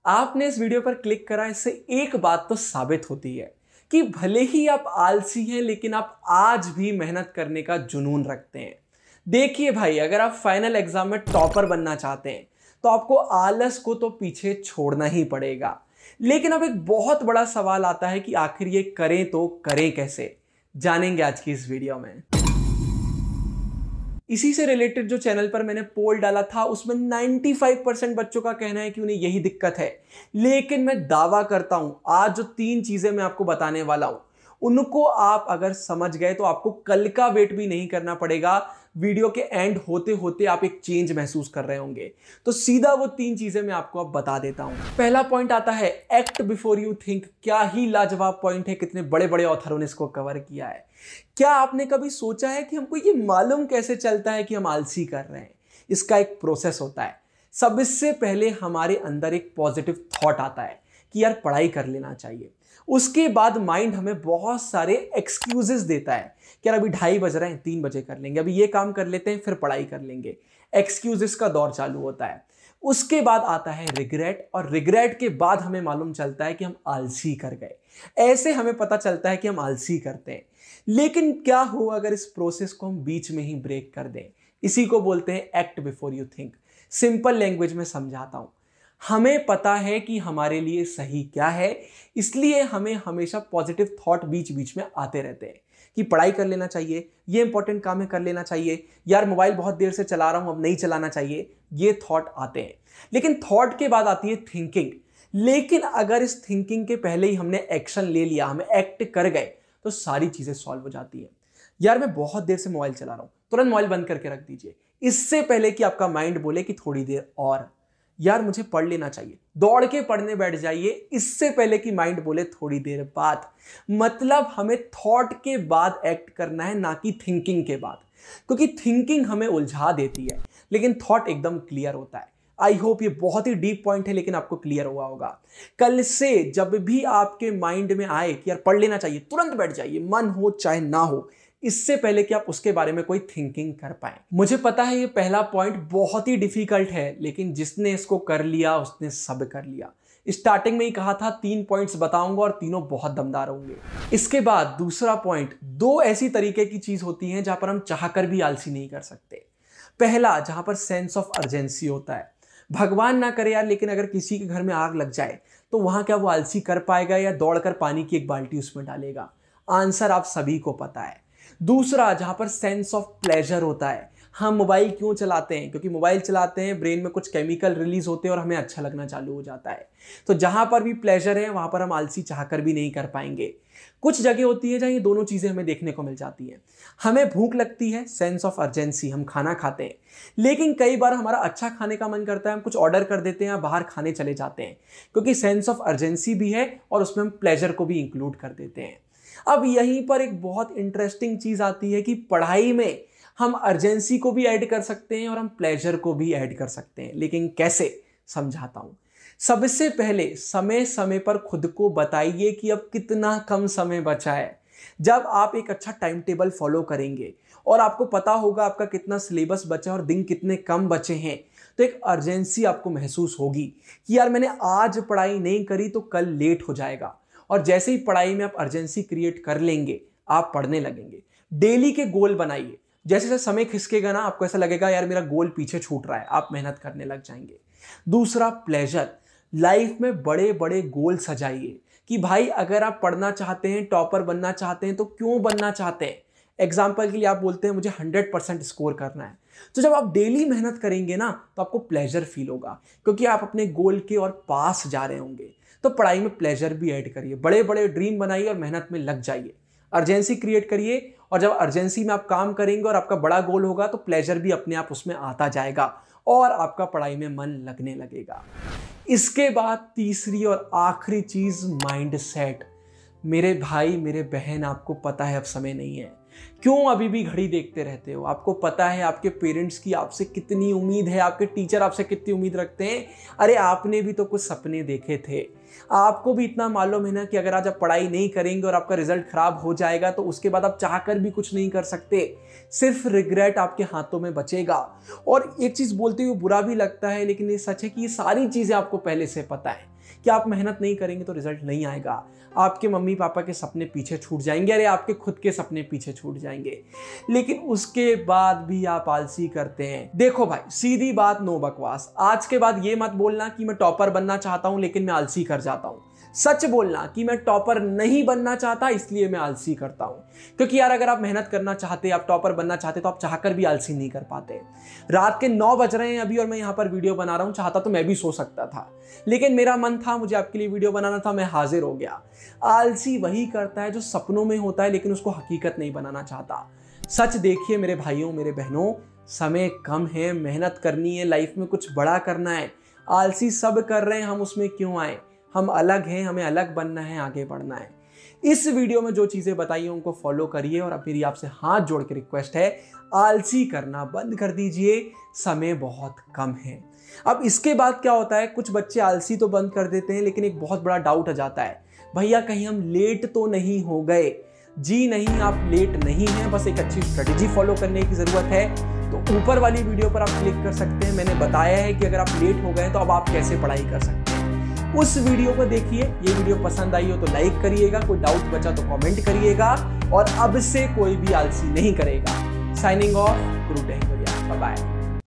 आपने इस वीडियो पर क्लिक करा, इससे एक बात तो साबित होती है कि भले ही आप आलसी हैं लेकिन आप आज भी मेहनत करने का जुनून रखते हैं। देखिए भाई, अगर आप फाइनल एग्जाम में टॉपर बनना चाहते हैं तो आपको आलस को तो पीछे छोड़ना ही पड़ेगा। लेकिन अब एक बहुत बड़ा सवाल आता है कि आखिर ये करें तो करें कैसे, जानेंगे आज की इस वीडियो में। इसी से रिलेटेड जो चैनल पर मैंने पोल डाला था उसमें 95% बच्चों का कहना है कि उन्हें यही दिक्कत है। लेकिन मैं दावा करता हूं, आज जो 3 चीजें मैं आपको बताने वाला हूं उनको आप अगर समझ गए तो आपको कल का वेट भी नहीं करना पड़ेगा। वीडियो के एंड होते होते आप एक चेंज महसूस कर रहे होंगे। तो सीधा वो 3 चीजें मैं आपको अब बता देता हूं। पहला पॉइंट आता है एक्ट बिफोर यू थिंक। क्या ही लाजवाब पॉइंट है, कितने बड़े बड़े ऑथरों ने इसको कवर किया है। क्या आपने कभी सोचा है कि हमको ये मालूम कैसे चलता है कि हम आलसी कर रहे हैं? इसका एक प्रोसेस होता है। सबसे पहले हमारे अंदर एक पॉजिटिव थॉट आता है कि यार पढ़ाई कर लेना चाहिए। उसके बाद माइंड हमें बहुत सारे एक्सक्यूजेस देता है कि यार अभी 2:30 बज रहे हैं, 3 बजे कर लेंगे, अभी ये काम कर लेते हैं फिर पढ़ाई कर लेंगे। एक्सक्यूजेस का दौर चालू होता है। उसके बाद आता है रिग्रेट, और रिग्रेट के बाद हमें मालूम चलता है कि हम आलसी कर गए। ऐसे हमें पता चलता है कि हम आलसी करते हैं। लेकिन क्या हो अगर इस प्रोसेस को हम बीच में ही ब्रेक कर दें? इसी को बोलते हैं act before you think. Simple language में समझाता हूं। हमें पता है कि हमारे लिए सही क्या है, इसलिए हमें हमेशा पॉजिटिव थॉट बीच बीच में आते रहते हैं कि पढ़ाई कर लेना चाहिए, ये इंपॉर्टेंट काम है कर लेना चाहिए, यार मोबाइल बहुत देर से चला रहा हूं अब नहीं चलाना चाहिए। ये थॉट आते हैं। लेकिन थॉट के बाद आती है थिंकिंग। लेकिन अगर इस थिंकिंग के पहले ही हमने एक्शन ले लिया, हम एक्ट कर गए, तो सारी चीजें सॉल्व हो जाती है। यार मैं बहुत देर से मोबाइल चला रहा हूं, तुरंत मोबाइल बंद करके रख दीजिए। इससे पहले कि आपका माइंड बोले कि थोड़ी देर और, यार मुझे पढ़ लेना चाहिए, दौड़ के पढ़ने बैठ जाइए। इससे पहले कि माइंड बोले थोड़ी देर बाद। मतलब हमें थॉट के बाद एक्ट करना है, ना कि थिंकिंग के बाद। क्योंकि थिंकिंग हमें उलझा देती है लेकिन थॉट एकदम क्लियर होता है। आई होप ये बहुत ही डीप पॉइंट है लेकिन आपको क्लियर हुआ होगा। कल से जब भी आपके माइंड में आए कि यार पढ़ लेना चाहिए, तुरंत बैठ जाइए, मन हो चाहे ना हो, इससे पहले कि आप उसके बारे में कोई थिंकिंग कर पाए। मुझे पता है ये पहला पॉइंट बहुत ही डिफिकल्ट है, लेकिन जिसने इसको कर लिया उसने सब कर लिया। स्टार्टिंग में ही कहा था 3 पॉइंट्स बताऊंगा और तीनों बहुत दमदार होंगे। इसके बाद दूसरा पॉइंट, 2 ऐसी तरीके की चीज होती हैं जहां पर हम चाहकर भी आलसी नहीं कर सकते। पहला, जहां पर सेंस ऑफ अर्जेंसी होता है। भगवान ना करे यार, लेकिन अगर किसी के घर में आग लग जाए तो वहां क्या वो आलसी कर पाएगा या दौड़कर पानी की एक बाल्टी उसमें डालेगा? आंसर आप सभी को पता है। दूसरा, जहां पर सेंस ऑफ प्लेजर होता है। हम मोबाइल क्यों चलाते हैं? क्योंकि मोबाइल चलाते हैं, ब्रेन में कुछ केमिकल रिलीज होते हैं और हमें अच्छा लगना चालू हो जाता है। तो जहां पर भी प्लेजर है वहां पर हम आलसी चाहकर भी नहीं कर पाएंगे। कुछ जगह होती है जहां ये दोनों चीजें हमें देखने को मिल जाती हैं। हमें भूख लगती है, सेंस ऑफ अर्जेंसी, हम खाना खाते हैं। लेकिन कई बार हमारा अच्छा खाने का मन करता है, हम कुछ ऑर्डर कर देते हैं या बाहर खाने चले जाते हैं, क्योंकि सेंस ऑफ अर्जेंसी भी है और उसमें हम प्लेजर को भी इंक्लूड कर देते हैं। अब यहीं पर एक बहुत इंटरेस्टिंग चीज आती है कि पढ़ाई में हम अर्जेंसी को भी ऐड कर सकते हैं और हम प्लेजर को भी ऐड कर सकते हैं। लेकिन कैसे, समझाता हूं। सबसे पहले समय समय पर खुद को बताइए कि अब कितना कम समय बचा है। जब आप एक अच्छा टाइम टेबल फॉलो करेंगे और आपको पता होगा आपका कितना सिलेबस बचा और दिन कितने कम बचे हैं, तो एक अर्जेंसी आपको महसूस होगी कि यार मैंने आज पढ़ाई नहीं करी तो कल लेट हो जाएगा। और जैसे ही पढ़ाई में आप अर्जेंसी क्रिएट कर लेंगे, आप पढ़ने लगेंगे। डेली के गोल बनाइए। जैसे जैसे समय खिसकेगा ना, आपको ऐसा लगेगा यार मेरा गोल पीछे छूट रहा है, आप मेहनत करने लग जाएंगे। दूसरा, प्लेजर। लाइफ में बड़े बड़े गोल सजाइए कि भाई अगर आप पढ़ना चाहते हैं, टॉपर बनना चाहते हैं, तो क्यों बनना चाहते हैं? एग्जाम्पल के लिए आप बोलते हैं मुझे 100% स्कोर करना है। तो जब आप डेली मेहनत करेंगे ना, तो आपको प्लेजर फील होगा क्योंकि आप अपने गोल के और पास जा रहे होंगे। तो पढ़ाई में प्लेजर भी ऐड करिए, बड़े बड़े ड्रीम बनाइए और मेहनत में लग जाइए। अर्जेंसी क्रिएट करिए, और जब अर्जेंसी में आप काम करेंगे और आपका बड़ा गोल होगा तो प्लेजर भी अपने आप उसमें आता जाएगा और आपका पढ़ाई में मन लगने लगेगा। इसके बाद तीसरी और आखिरी चीज, माइंड सेट। मेरे भाई मेरे बहन, आपको पता है अब समय नहीं है। क्यों अभी भी घड़ी देखते रहते हो? आपको पता है आपके पेरेंट्स की आपसे कितनी उम्मीद है, आपके टीचर आपसे कितनी उम्मीद रखते हैं। अरे आपने भी तो कुछ सपने देखे थे। आपको भी इतना मालूम है ना कि अगर आज आप पढ़ाई नहीं करेंगे और आपका रिजल्ट खराब हो जाएगा तो उसके बाद आप चाहकर भी कुछ नहीं कर सकते, सिर्फ रिग्रेट आपके हाथों में बचेगा। और एक चीज बोलते हुए बुरा भी लगता है, लेकिन ये सच है कि ये सारी चीजें आपको पहले से पता है कि आप मेहनत नहीं करेंगे तो रिजल्ट नहीं आएगा। आपके मम्मी पापा के सपने पीछे छूट जाएंगे, अरे आपके खुद के सपने पीछे छूट जाएंगे, लेकिन उसके बाद भी आप आलसी करते हैं। देखो भाई, सीधी बात, नो बकवास। आज के बाद ये मत बोलना कि मैं टॉपर बनना चाहता हूं लेकिन मैं आलसी कर जाता हूं। सच बोलना कि मैं टॉपर नहीं बनना चाहता इसलिए मैं आलसी करता हूं। क्योंकि यार अगर आप मेहनत करना चाहते, आप टॉपर बनना चाहते तो आप चाहकर भी आलसी नहीं कर पाते। रात के 9 बज रहे हैं अभी और मैं यहां पर वीडियो बना रहा हूं। चाहता तो मैं भी सो सकता था, लेकिन मेरा मन था, मुझे आपके लिए वीडियो बनाना था, मैं हाजिर हो गया। आलसी वही करता है जो सपनों में होता है लेकिन उसको हकीकत नहीं बनाना चाहता। सच देखिए मेरे भाइयों, मेरे बहनों, समय कम है, मेहनत करनी है, लाइफ में कुछ बड़ा करना है। आलसी सब कर रहे हैं, हम उसमें क्यों आए? हम अलग हैं, हमें अलग बनना है, आगे बढ़ना है। इस वीडियो में जो चीजें बताई हैं उनको फॉलो करिए और अब मेरी आपसे हाथ जोड़ के रिक्वेस्ट है, आलसी करना बंद कर दीजिए, समय बहुत कम है। अब इसके बाद क्या होता है, कुछ बच्चे आलसी तो बंद कर देते हैं लेकिन एक बहुत बड़ा डाउट आ जाता है, भैया कहीं हम लेट तो नहीं हो गए? जी नहीं, आप लेट नहीं हैं, बस एक अच्छी स्ट्रेटेजी फॉलो करने की जरूरत है। तो ऊपर वाली वीडियो पर आप क्लिक कर सकते हैं, मैंने बताया है कि अगर आप लेट हो गए तो अब आप कैसे पढ़ाई कर सकते हैं। उस वीडियो को देखिए। ये वीडियो पसंद आई हो तो लाइक करिएगा, कोई डाउट बचा तो कमेंट करिएगा और अब से कोई भी आलसी नहीं करेगा। साइनिंग ऑफ, गुरु टेंगरिया, बाय बाय।